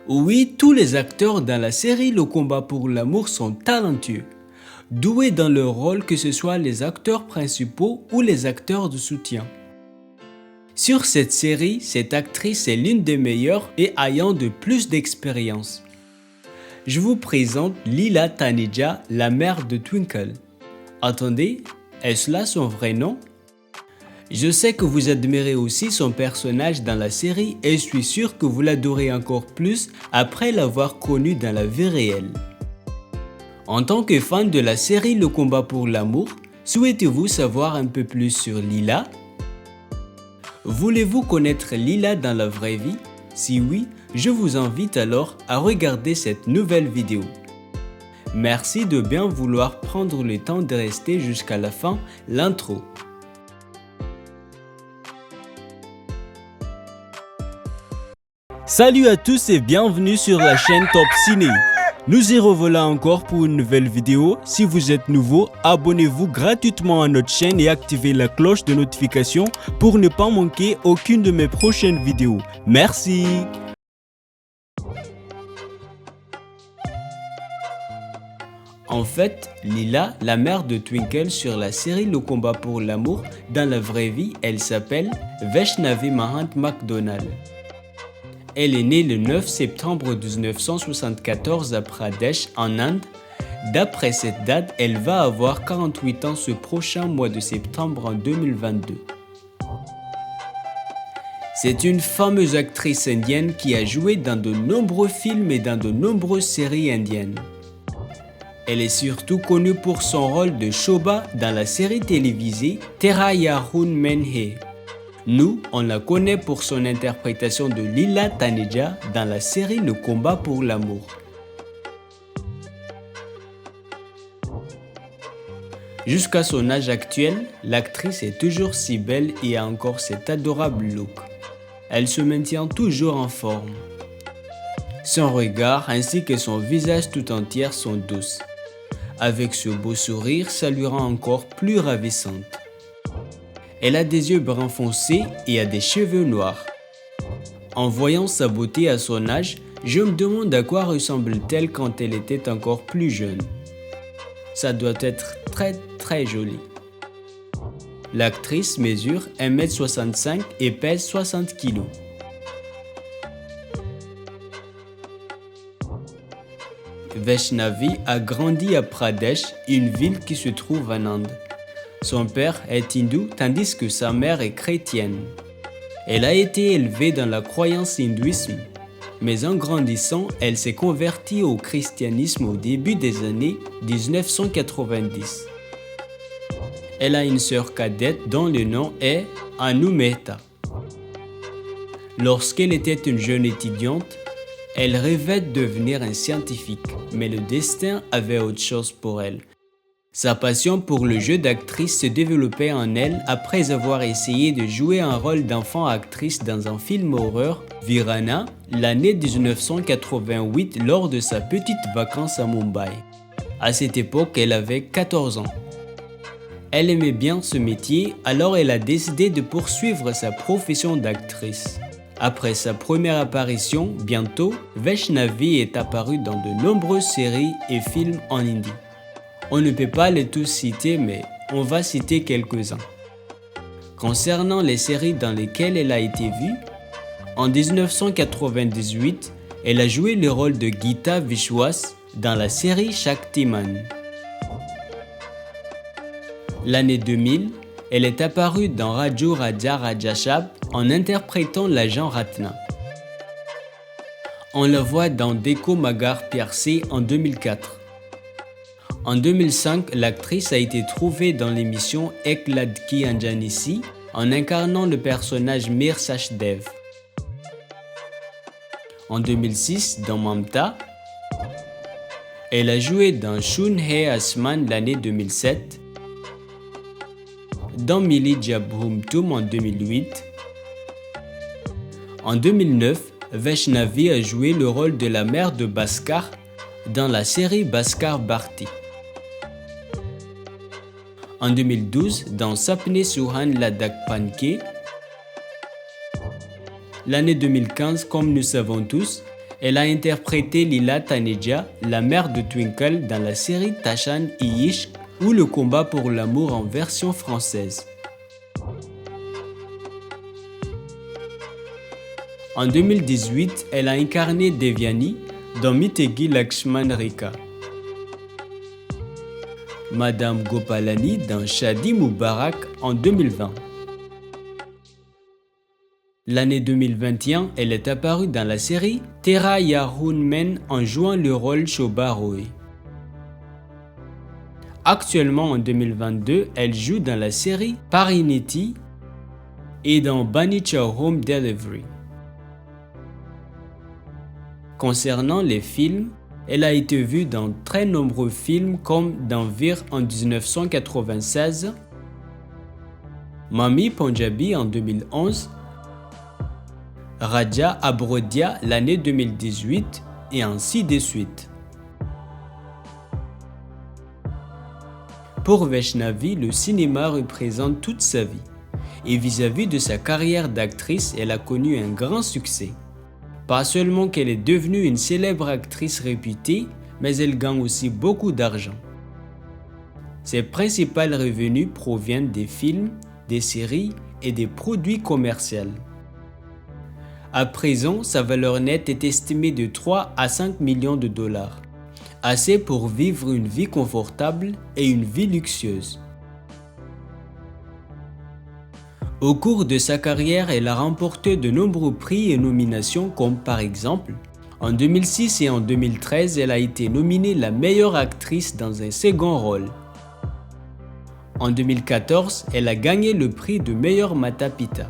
Oui, tous les acteurs dans la série Le combat pour l'amour sont talentueux, doués dans leur rôle, que ce soit les acteurs principaux ou les acteurs de soutien. Sur cette série, cette actrice est l'une des meilleures et ayant de plus d'expérience. Je vous présente Leela Taneja, la mère de Twinkle. Attendez, est-ce là son vrai nom? Je sais que vous admirez aussi son personnage dans la série et je suis sûr que vous l'adorez encore plus après l'avoir connue dans la vie réelle. En tant que fan de la série Le combat pour l'amour, souhaitez-vous savoir un peu plus sur Leela? Voulez-vous connaître Leela dans la vraie vie? Si oui, je vous invite alors à regarder cette nouvelle vidéo. Merci de bien vouloir prendre le temps de rester jusqu'à la fin, l'intro. Salut à tous et bienvenue sur la chaîne Top Ciné. Nous y revoilà encore pour une nouvelle vidéo. Si vous êtes nouveau, abonnez-vous gratuitement à notre chaîne et activez la cloche de notification pour ne pas manquer aucune de mes prochaines vidéos. Merci. En fait, Leela, la mère de Twinkle sur la série Le combat pour l'amour, dans la vraie vie, elle s'appelle Vaishnavi Mahant McDonald. Elle est née le 9 septembre 1974 à Pradesh, en Inde. D'après cette date, elle va avoir 48 ans ce prochain mois de septembre en 2022. C'est une fameuse actrice indienne qui a joué dans de nombreux films et dans de nombreuses séries indiennes. Elle est surtout connue pour son rôle de Shobha dans la série télévisée Tera Yarun Menhe. Nous, on la connaît pour son interprétation de Leela Taneja dans la série Le combat pour l'amour. Jusqu'à son âge actuel, l'actrice est toujours si belle et a encore cet adorable look. Elle se maintient toujours en forme. Son regard ainsi que son visage tout entier sont douces. Avec ce beau sourire, ça lui rend encore plus ravissante. Elle a des yeux bruns foncés et a des cheveux noirs. En voyant sa beauté à son âge, je me demande à quoi ressemble-t-elle quand elle était encore plus jeune. Ça doit être très joli. L'actrice mesure 1m65 et pèse 60 kg. Vaishnavi a grandi à Pradesh, une ville qui se trouve en Inde. Son père est hindou tandis que sa mère est chrétienne. Elle a été élevée dans la croyance hindouisme, mais en grandissant, elle s'est convertie au christianisme au début des années 1990. Elle a une sœur cadette dont le nom est Anu Mehta. Lorsqu'elle était une jeune étudiante, elle rêvait de devenir un scientifique, mais le destin avait autre chose pour elle. Sa passion pour le jeu d'actrice se développait en elle après avoir essayé de jouer un rôle d'enfant-actrice dans un film horreur, Virana, l'année 1988 lors de sa petite vacance à Mumbai. À cette époque, elle avait 14 ans. Elle aimait bien ce métier, alors elle a décidé de poursuivre sa profession d'actrice. Après sa première apparition, bientôt, Vaishnavi est apparue dans de nombreuses séries et films en hindi. On ne peut pas les tous citer, mais on va citer quelques-uns. Concernant les séries dans lesquelles elle a été vue, en 1998, elle a joué le rôle de Geeta Vishwas dans la série Shaktiman. L'année 2000, elle est apparue dans Raju Raja Rajashab en interprétant l'agent Ratna. On la voit dans Dekho Magar Pyar Se en 2004. En 2005, l'actrice a été trouvée dans l'émission Ek Ladki Anjani Si en incarnant le personnage Mir Sachdev. En 2006, dans Mamta, elle a joué dans Shun Hai Asman l'année 2007, dans Mili Jab Hum Tum en 2008. En 2009, Vaishnavi a joué le rôle de la mère de Bhaskar dans la série Bhaskar Bharti. En 2012, dans Sapne Suhan Ladakh Panke. L'année 2015, comme nous savons tous, Elle a interprété Leela Taneja, la mère de Twinkle, dans la série Tashan et Ishq ou Le combat pour l'amour en version française. En 2018, elle a incarné Devyani dans Mitegi Lakshman Rekha, Madame Gopalani dans Shadi Mubarak en 2020. L'année 2021, elle est apparue dans la série Tera Yahun Men en jouant le rôle Shobha Roy. Actuellement en 2022, elle joue dans la série Parineti et dans Banicha Home Delivery. Concernant les films, elle a été vue dans très nombreux films comme dans Veer en 1996, Mami Punjabi en 2011, Raja Abrodia l'année 2018 et ainsi de suite. Pour Vaishnavi, le cinéma représente toute sa vie et vis-à-vis de sa carrière d'actrice, elle a connu un grand succès. Pas seulement qu'elle est devenue une célèbre actrice réputée, mais elle gagne aussi beaucoup d'argent. Ses principaux revenus proviennent des films, des séries et des produits commerciaux. À présent, sa valeur nette est estimée de 3 à 5 millions de dollars, assez pour vivre une vie confortable et une vie luxueuse. Au cours de sa carrière, elle a remporté de nombreux prix et nominations comme par exemple, en 2006 et en 2013, elle a été nominée la meilleure actrice dans un second rôle. En 2014, elle a gagné le prix de meilleure Mata Pita.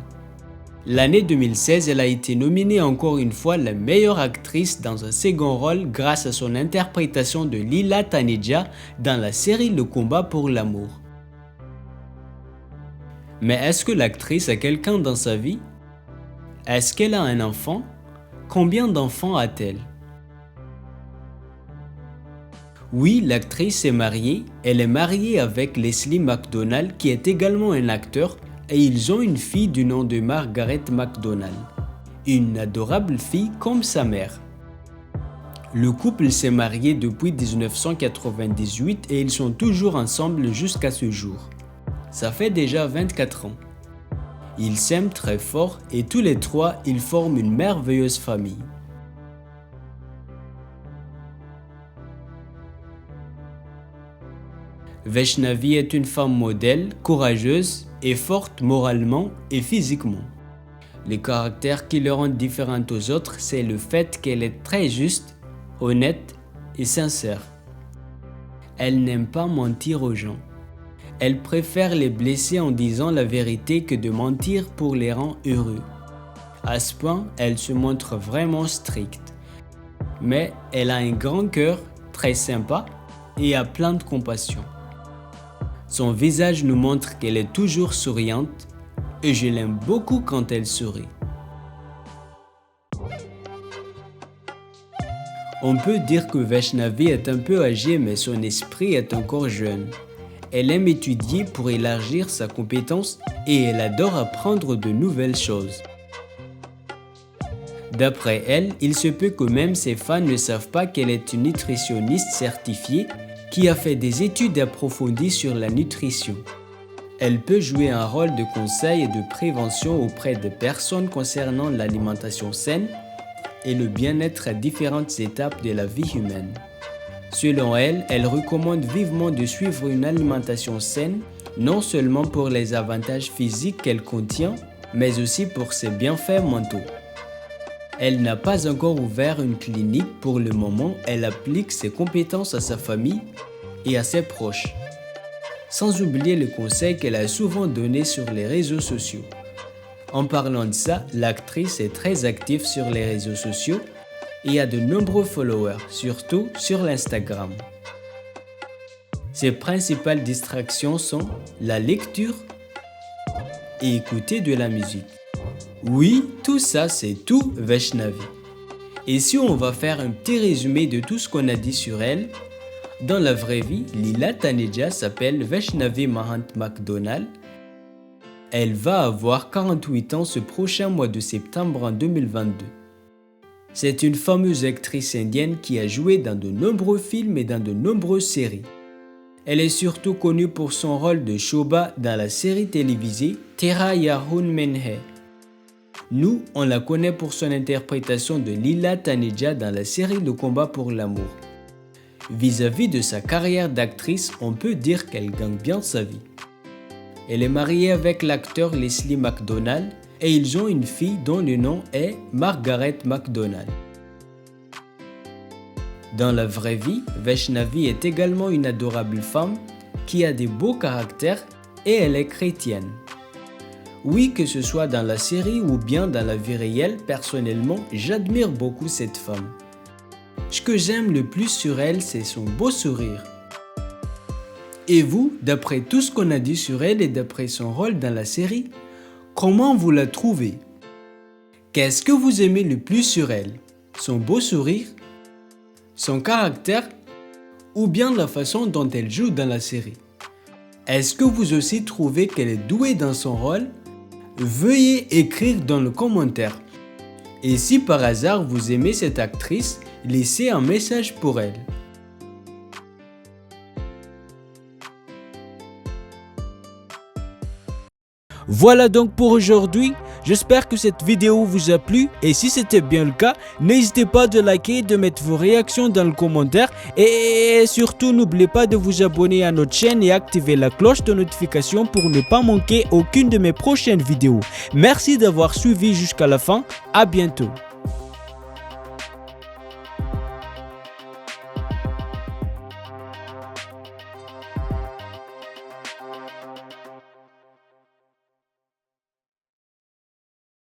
L'année 2016, elle a été nominée encore une fois la meilleure actrice dans un second rôle grâce à son interprétation de Leela Taneja dans la série Le combat pour l'amour. Mais est-ce que l'actrice a quelqu'un dans sa vie? Est-ce qu'elle a un enfant? Combien d'enfants a-t-elle? Oui, l'actrice est mariée. Elle est mariée avec Leslie McDonald qui est également un acteur et ils ont une fille du nom de Margaret McDonald. Une adorable fille comme sa mère. Le couple s'est marié depuis 1998 et ils sont toujours ensemble jusqu'à ce jour. Ça fait déjà 24 ans. Ils s'aiment très fort et tous les trois, ils forment une merveilleuse famille. Vaishnavi est une femme modèle, courageuse et forte moralement et physiquement. Les caractères qui le rendent différente aux autres, c'est le fait qu'elle est très juste, honnête et sincère. Elle n'aime pas mentir aux gens. Elle préfère les blesser en disant la vérité que de mentir pour les rendre heureux. À ce point, elle se montre vraiment stricte. Mais elle a un grand cœur, très sympa et a plein de compassion. Son visage nous montre qu'elle est toujours souriante et je l'aime beaucoup quand elle sourit. On peut dire que Vaishnavi est un peu âgée mais son esprit est encore jeune. Elle aime étudier pour élargir sa compétence et elle adore apprendre de nouvelles choses. D'après elle, il se peut que même ses fans ne savent pas qu'elle est une nutritionniste certifiée qui a fait des études approfondies sur la nutrition. Elle peut jouer un rôle de conseil et de prévention auprès des personnes concernant l'alimentation saine et le bien-être à différentes étapes de la vie humaine. Selon elle, elle recommande vivement de suivre une alimentation saine, non seulement pour les avantages physiques qu'elle contient, mais aussi pour ses bienfaits mentaux. Elle n'a pas encore ouvert une clinique pour le moment, elle applique ses compétences à sa famille et à ses proches. Sans oublier le conseil qu'elle a souvent donné sur les réseaux sociaux. En parlant de ça, l'actrice est très active sur les réseaux sociaux et a de nombreux followers, surtout sur l'Instagram. Ses principales distractions sont la lecture et écouter de la musique. Oui, tout ça c'est tout Vaishnavi. Et si on va faire un petit résumé de tout ce qu'on a dit sur elle, dans la vraie vie, Leela Taneja s'appelle Vaishnavi Mahant McDonald. Elle va avoir 48 ans ce prochain mois de septembre en 2022. C'est une fameuse actrice indienne qui a joué dans de nombreux films et dans de nombreuses séries. Elle est surtout connue pour son rôle de Shobha dans la série télévisée Tera Yahun Menhe. Nous, on la connaît pour son interprétation de Leela Taneja dans la série Le combat pour l'amour. Vis-à-vis de sa carrière d'actrice, on peut dire qu'elle gagne bien sa vie. Elle est mariée avec l'acteur Leslie McDonald et ils ont une fille dont le nom est Margaret McDonald. Dans la vraie vie, Vaishnavi est également une adorable femme qui a des beaux caractères et elle est chrétienne. Oui, que ce soit dans la série ou bien dans la vie réelle, personnellement, j'admire beaucoup cette femme. Ce que j'aime le plus sur elle, c'est son beau sourire. Et vous, d'après tout ce qu'on a dit sur elle et d'après son rôle dans la série, comment vous la trouvez? Qu'est-ce que vous aimez le plus sur elle? Son beau sourire? Son caractère? Ou bien la façon dont elle joue dans la série? Est-ce que vous aussi trouvez qu'elle est douée dans son rôle? Veuillez écrire dans le commentaire. Et si par hasard vous aimez cette actrice, laissez un message pour elle. Voilà donc pour aujourd'hui. J'espère que cette vidéo vous a plu et si c'était bien le cas, n'hésitez pas de liker et de mettre vos réactions dans le commentaire et surtout n'oubliez pas de vous abonner à notre chaîne et activer la cloche de notification pour ne pas manquer aucune de mes prochaines vidéos. Merci d'avoir suivi jusqu'à la fin. À bientôt.